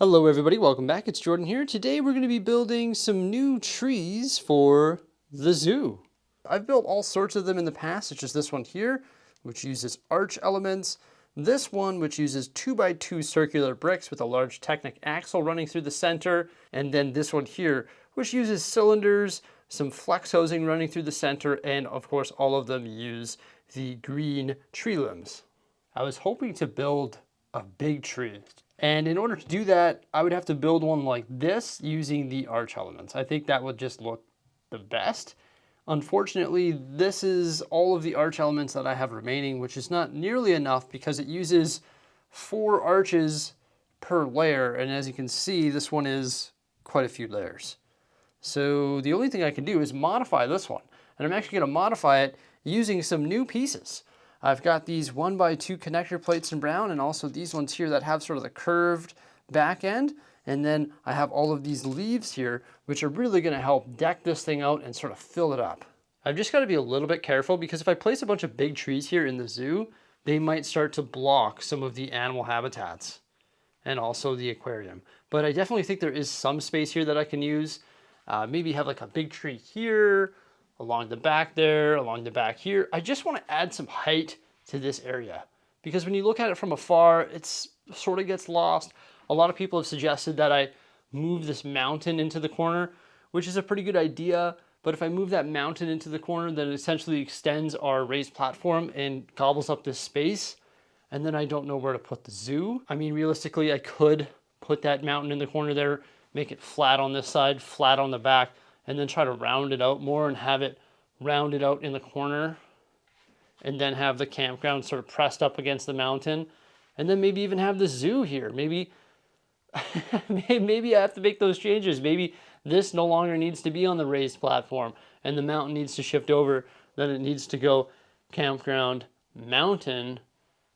Hello everybody, welcome back. It's Jordan here. Today we're going to be building some new trees for the zoo. I've built all sorts of them in the past, such as this one here, which uses arch elements. This one, which uses 2x2 circular bricks with a large Technic axle running through the center. And then this one here, which uses cylinders, some flex hosing running through the center, and of course all of them use the green tree limbs. I was hoping to build a big tree. And in order to do that, I would have to build one like this using the arch elements. I think that would just look the best. Unfortunately, this is all of the arch elements that I have remaining, which is not nearly enough because it uses 4 arches per layer. And as you can see, this one is quite a few layers. So the only thing I can do is modify this one. And I'm actually going to modify it using some new pieces. I've got these 1x2 connector plates in brown and also these ones here that have sort of the curved back end. And then I have all of these leaves here, which are really going to help deck this thing out and sort of fill it up. I've just got to be a little bit careful because if I place a bunch of big trees here in the zoo, they might start to block some of the animal habitats and also the aquarium. But I definitely think there is some space here that I can use. Maybe have like a big tree here, along the back there, along the back here. I just want to add some height to this area because when you look at it from afar, it's sort of gets lost. A lot of people have suggested that I move this mountain into the corner, which is a pretty good idea. But if I move that mountain into the corner, then it essentially extends our raised platform and gobbles up this space. And then I don't know where to put the zoo. I mean, realistically, I could put that mountain in the corner there, make it flat on this side, flat on the back, and then try to round it out more and have it rounded out in the corner and then have the campground sort of pressed up against the mountain and then maybe even have the zoo here. Maybe maybe I have to make those changes. Maybe this no longer needs to be on the raised platform and the mountain needs to shift over. Then it needs to go campground, mountain,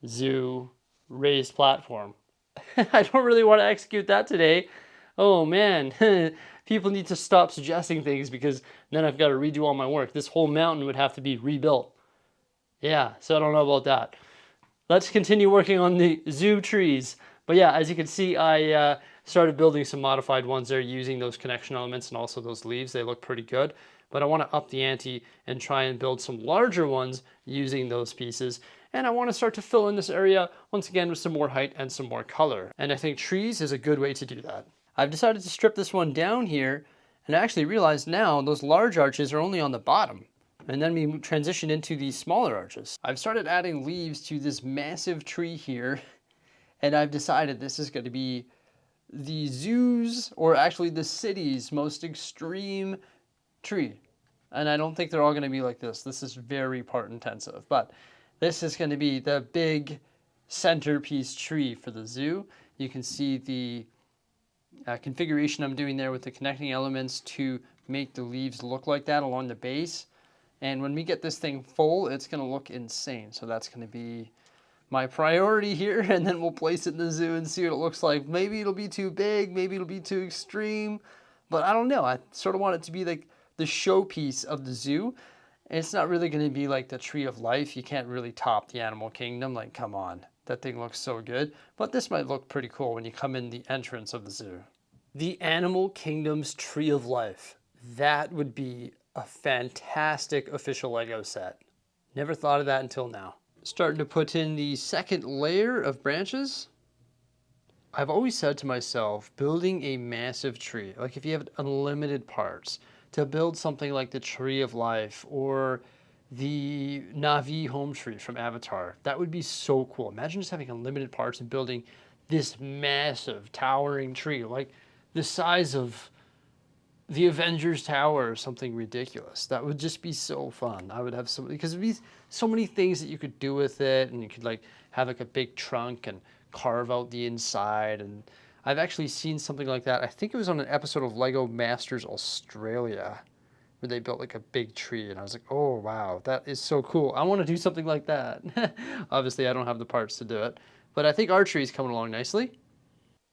zoo, raised platform. I don't really want to execute that today. Oh man, people need to stop suggesting things because then I've got to redo all my work. This whole mountain would have to be rebuilt. Yeah, so I don't know about that. Let's continue working on the zoo trees. But yeah, as you can see, I started building some modified ones there using those connection elements and also those leaves. They look pretty good. But I want to up the ante and try and build some larger ones using those pieces. And I want to start to fill in this area once again with some more height and some more color. And I think trees is a good way to do that. I've decided to strip this one down here and I actually realized now those large arches are only on the bottom. And then we transition into these smaller arches. I've started adding leaves to this massive tree here. And I've decided this is going to be the zoo's, or actually the city's most extreme tree. And I don't think they're all going to be like this. This is very part intensive. But this is going to be the big centerpiece tree for the zoo. You can see the configuration I'm doing there with the connecting elements to make the leaves look like that along the base. And when we get this thing full, it's going to look insane. So that's going to be my priority here, and then we'll place it in the zoo and see what it looks like. Maybe it'll be too big, maybe it'll be too extreme, but I don't know. I sort of want it to be like the showpiece of the zoo. And it's not really going to be like the tree of life. You can't really top the animal kingdom. Like, come on, that thing looks so good. But this might look pretty cool when you come in the entrance of the zoo. The animal kingdom's tree of life. That would be a fantastic official Lego set. Never thought of that until now. Starting to put in the second layer of branches. I've always said to myself, building a massive tree, like if you have unlimited parts, to build something like the Tree of Life or the Na'vi home tree from Avatar, that would be so cool. Imagine just having unlimited parts and building this massive towering tree, like the size of the Avengers Tower or something ridiculous. That would just be so fun. I would have so, because there'd be so many things that you could do with it, and you could like have like a big trunk and carve out the inside. And I've actually seen something like that. I think it was on an episode of Lego Masters Australia where they built like a big tree, and I was like, oh wow, that is so cool. I want to do something like that. Obviously I don't have the parts to do it, but I think our tree is coming along nicely.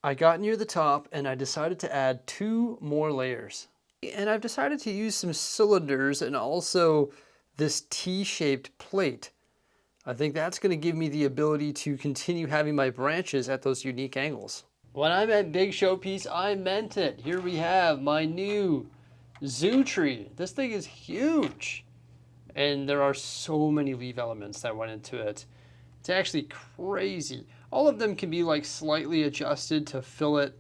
I got near the top and I decided to add 2 more layers. And I've decided to use some cylinders and also this T-shaped plate. I think that's going to give me the ability to continue having my branches at those unique angles. When I meant big showpiece, I meant it. Here we have my new zoo tree. This thing is huge. And there are so many leaf elements that went into it. It's actually crazy. All of them can be like slightly adjusted to fill it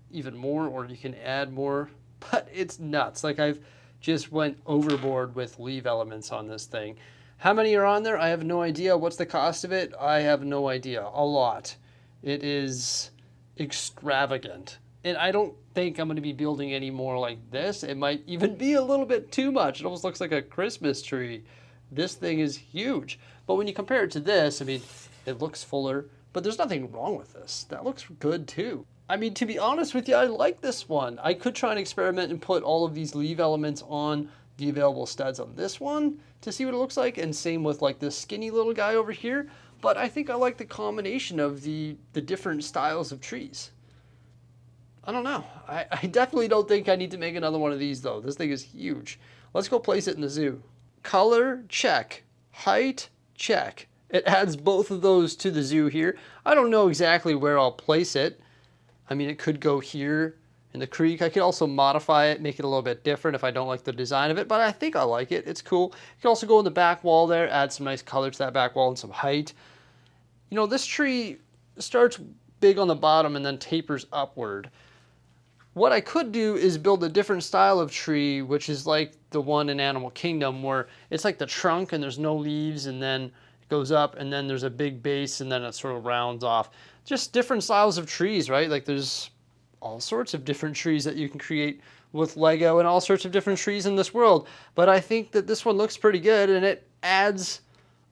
even more, or you can add more, but it's nuts. Like I've just went overboard with leaf elements on this thing. How many are on there? I have no idea. What's the cost of it? I have no idea. A lot. It is extravagant. And I don't think I'm going to be building any more like this. It might even be a little bit too much. It almost looks like a Christmas tree. This thing is huge. But when you compare it to this, I mean, it looks fuller, but there's nothing wrong with this. That looks good too. I mean, to be honest with you, I like this one. I could try and experiment and put all of these leaf elements on the available studs on this one to see what it looks like, and same with like this skinny little guy over here. But I think I like the combination of the different styles of trees. I don't know. I definitely don't think I need to make another one of these though. This thing is huge. Let's go place it in the zoo. Color, check. Height, check. It adds both of those to the zoo here. I don't know exactly where I'll place it. I mean, it could go here in the creek. I could also modify it, make it a little bit different if I don't like the design of it, but I think I like it. It's cool. You can also go in the back wall there, add some nice color to that back wall and some height. You know, this tree starts big on the bottom and then tapers upward. What I could do is build a different style of tree, which is like the one in Animal Kingdom, where it's like the trunk and there's no leaves, and then it goes up and then there's a big base and then it sort of rounds off. Just different styles of trees, right? Like there's all sorts of different trees that you can create with Lego and all sorts of different trees in this world. But I think that this one looks pretty good and it adds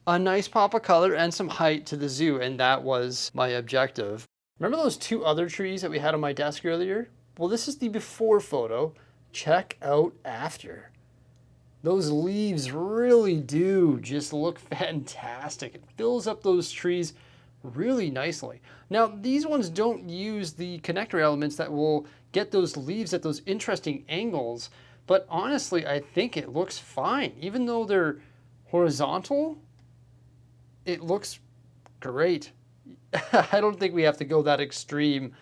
a nice pop of color and some height to the zoo, and that was my objective. Remember those two other trees that we had on my desk earlier? Well, this is the before photo. Check out after. Those leaves really do just look fantastic. It fills up those trees really nicely. Now, these ones don't use the connector elements that will get those leaves at those interesting angles, but honestly, I think it looks fine. Even though they're horizontal, it looks great. I don't think we have to go that extreme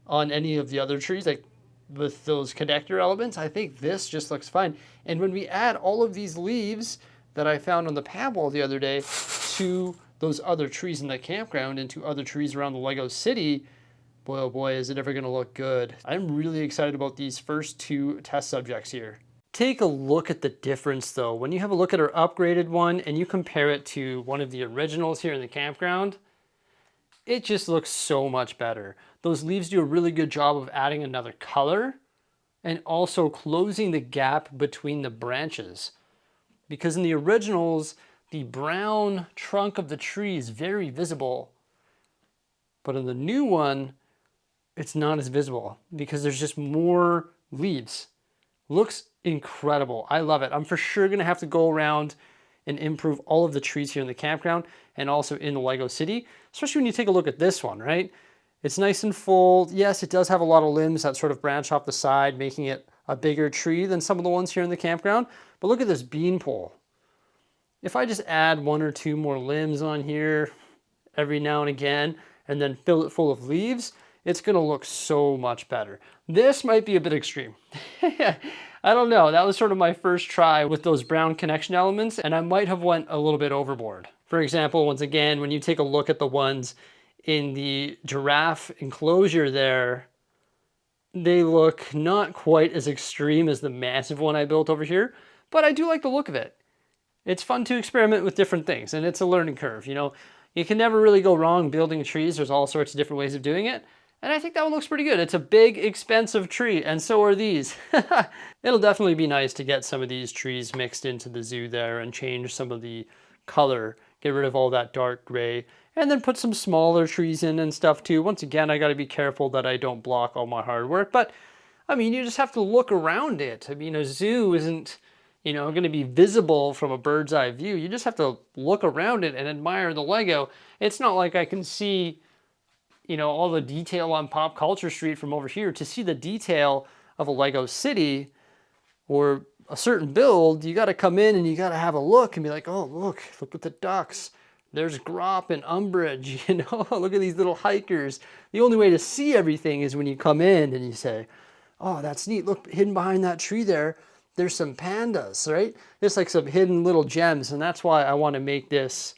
on any of the other trees, like with those connector elements. I think this just looks fine. And when we add all of these leaves that I found on the pad wall the other day to those other trees in the campground and to other trees around the Lego city, boy, oh boy, is it ever gonna look good. I'm really excited about these first two test subjects here. Take a look at the difference though. When you have a look at our upgraded one and you compare it to one of the originals here in the campground, it just looks so much better. Those leaves do a really good job of adding another color and also closing the gap between the branches. Because in the originals, the brown trunk of the tree is very visible. But in the new one, it's not as visible because there's just more leaves. Looks incredible. I love it. I'm for sure gonna have to go around and improve all of the trees here in the campground and also in the Lego city, especially when you take a look at this one, right? It's nice and full. Yes, it does have a lot of limbs that sort of branch off the side, making it a bigger tree than some of the ones here in the campground. But look at this bean pole. If I just add one or two more limbs on here every now and again, and then fill it full of leaves, it's gonna look so much better. This might be a bit extreme. I don't know, that was sort of my first try with those brown connection elements, and I might have went a little bit overboard. For example, once again, when you take a look at the ones in the giraffe enclosure there, they look not quite as extreme as the massive one I built over here, but I do like the look of it. It's fun to experiment with different things, and it's a learning curve, you know. You can never really go wrong building trees. There's all sorts of different ways of doing it. And I think that one looks pretty good. It's a big, expensive tree, and so are these. It'll definitely be nice to get some of these trees mixed into the zoo there and change some of the color, get rid of all that dark gray, and then put some smaller trees in and stuff too. Once again, I gotta be careful that I don't block all my hard work, but I mean, you just have to look around it. I mean, a zoo isn't, you know, going to be visible from a bird's eye view. You just have to look around it and admire the Lego. It's not like I can see, you know, all the detail on Pop Culture Street from over here. To see the detail of a Lego city or a certain build, you got to come in and you got to have a look and be like, oh, look at the ducks. There's Grop and Umbrage, you know, look at these little hikers. The only way to see everything is when you come in and you say, oh, that's neat. Look, hidden behind that tree there, there's some pandas, right? It's like some hidden little gems, and that's why I want to make this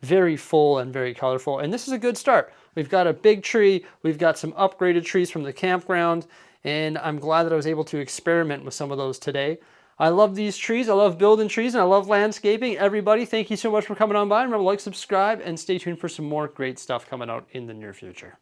very full and very colorful. And this is a good start. We've got a big tree, we've got some upgraded trees from the campground, and I'm glad that I was able to experiment with some of those today. I love these trees, I love building trees, and I love landscaping. Everybody, thank you so much for coming on by. Remember, like, subscribe, and stay tuned for some more great stuff coming out in the near future.